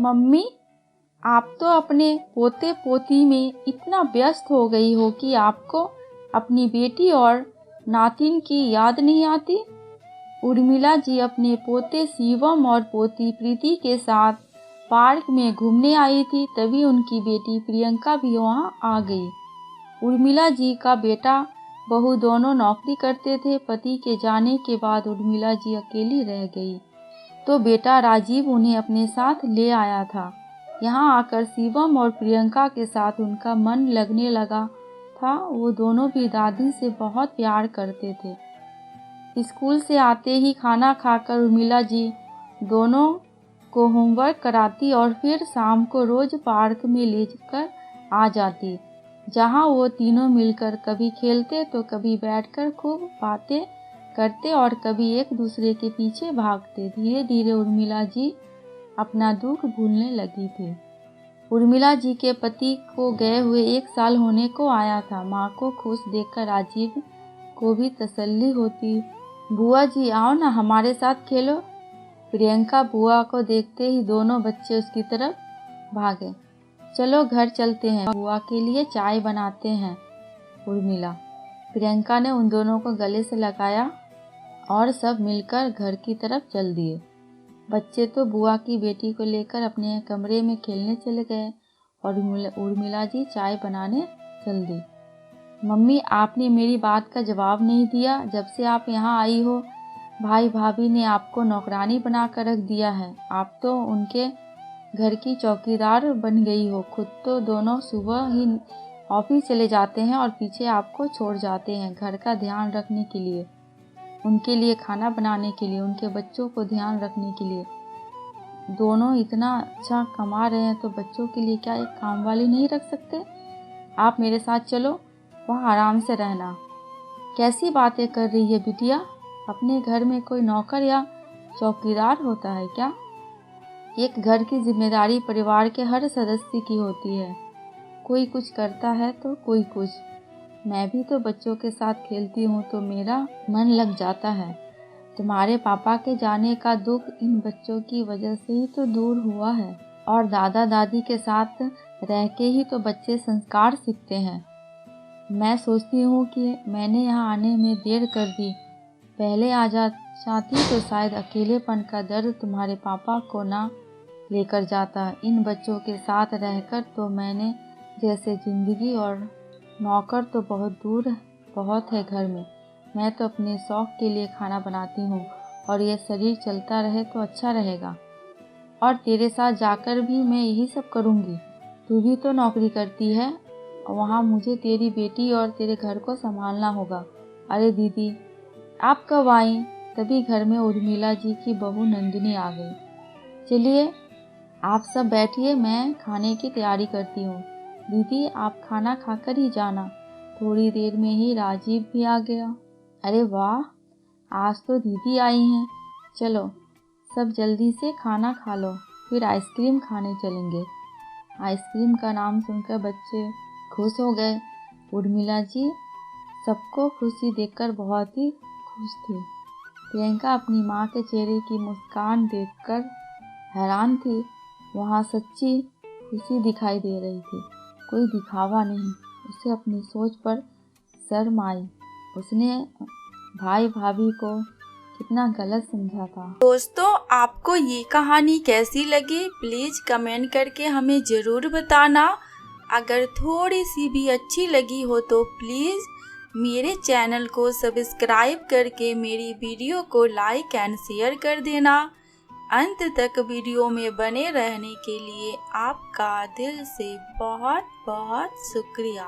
Mummy, आप तो अपने पोते पोती में इतना व्यस्त हो गई हो कि आपको अपनी बेटी और नातिन की याद नहीं आती। उर्मिला जी अपने पोते शिवम और पोती प्रीति के साथ पार्क में घूमने आई थी। तभी उनकी बेटी प्रियंका भी वहां आ गई। उर्मिला जी का बेटा बहू दोनों नौकरी करते थे। पति के जाने के बाद उर्मिला जी अकेली रह गई तो बेटा राजीव उन्हें अपने साथ ले आया था। यहाँ आकर शिवम और प्रियंका के साथ उनका मन लगने लगा था। वो दोनों भी दादी से बहुत प्यार करते थे। स्कूल से आते ही खाना खाकर उर्मिला जी दोनों को होमवर्क कराती और फिर शाम को रोज पार्क में लेकर आ जाती, जहाँ वो तीनों मिलकर कभी खेलते तो कभी बैठकर खूब बातें करते और कभी एक दूसरे के पीछे भागते। धीरे धीरे उर्मिला जी अपना दुख भूलने लगी थी। उर्मिला जी के पति को गए हुए 1 साल होने को आया था। माँ को खुश देखकर राजीव को भी तसल्ली होती। बुआ जी आओ ना, हमारे साथ खेलो। प्रियंका बुआ को देखते ही दोनों बच्चे उसकी तरफ भागे। चलो घर चलते हैं, बुआ के लिए चाय बनाते हैं। उर्मिला प्रियंका ने उन दोनों को गले से लगाया और सब मिलकर घर की तरफ चल दिए। बच्चे तो बुआ की बेटी को लेकर अपने कमरे में खेलने चले गए और उर्मिला जी चाय बनाने चल दी। मम्मी, आपने मेरी बात का जवाब नहीं दिया। जब से आप यहाँ आई हो भाई भाभी ने आपको नौकरानी बनाकर रख दिया है। आप तो उनके घर की चौकीदार बन गई हो। खुद तो दोनों सुबह ही ऑफिस चले जाते हैं और पीछे आपको छोड़ जाते हैं घर का ध्यान रखने के लिए, उनके लिए खाना बनाने के लिए, उनके बच्चों को ध्यान रखने के लिए। दोनों इतना अच्छा कमा रहे हैं तो बच्चों के लिए क्या एक काम वाली नहीं रख सकते? आप मेरे साथ चलो, वहाँ आराम से रहना। कैसी बातें कर रही है बिटिया? अपने घर में कोई नौकर या चौकीदार होता है क्या? एक घर की जिम्मेदारी परिवार के हर सदस्य की होती है। कोई कुछ करता है तो कोई कुछ। मैं भी तो बच्चों के साथ खेलती हूँ तो मेरा मन लग जाता है। तुम्हारे पापा के जाने का दुख इन बच्चों की वजह से ही तो दूर हुआ है और दादा दादी के साथ रह के ही तो बच्चे संस्कार सीखते हैं। मैं सोचती हूँ कि मैंने यहाँ आने में देर कर दी। पहले आ जाती तो शायद अकेलेपन का दर्द तुम्हारे पापा को ना लेकर जाता। इन बच्चों के साथ रहकर तो मैंने जैसे जिंदगी और नौकर तो बहुत है घर में। मैं तो अपने शौक के लिए खाना बनाती हूँ और ये शरीर चलता रहे तो अच्छा रहेगा। और तेरे साथ जाकर भी मैं यही सब करूँगी। तू भी तो नौकरी करती है, वहाँ मुझे तेरी बेटी और तेरे घर को संभालना होगा। अरे दीदी, आप कब आई? तभी घर में उर्मिला जी की बहू नंदिनी आ गई। चलिए आप सब बैठिए, मैं खाने की तैयारी करती हूँ। दीदी आप खाना खाकर ही जाना। थोड़ी देर में ही राजीव भी आ गया। अरे वाह, आज तो दीदी आई हैं। चलो सब जल्दी से खाना खा लो, फिर आइसक्रीम खाने चलेंगे। आइसक्रीम का नाम सुनकर बच्चे खुश हो गए। उर्मिला जी सबको खुशी देखकर बहुत ही खुश थी। प्रियंका अपनी माँ के चेहरे की मुस्कान देखकर हैरान थी। वहाँ सच्ची खुशी दिखाई दे रही थी, कोई दिखावा नहीं। उसे अपनी सोच पर शर्म आई। उसने भाई भाभी को कितना गलत समझा था। दोस्तों, आपको ये कहानी कैसी लगी प्लीज कमेंट करके हमें जरूर बताना। अगर थोड़ी सी भी अच्छी लगी हो तो प्लीज मेरे चैनल को सब्सक्राइब करके मेरी वीडियो को लाइक एंड शेयर कर देना। अंत तक वीडियो में बने रहने के लिए आपका दिल से बहुत बहुत शुक्रिया।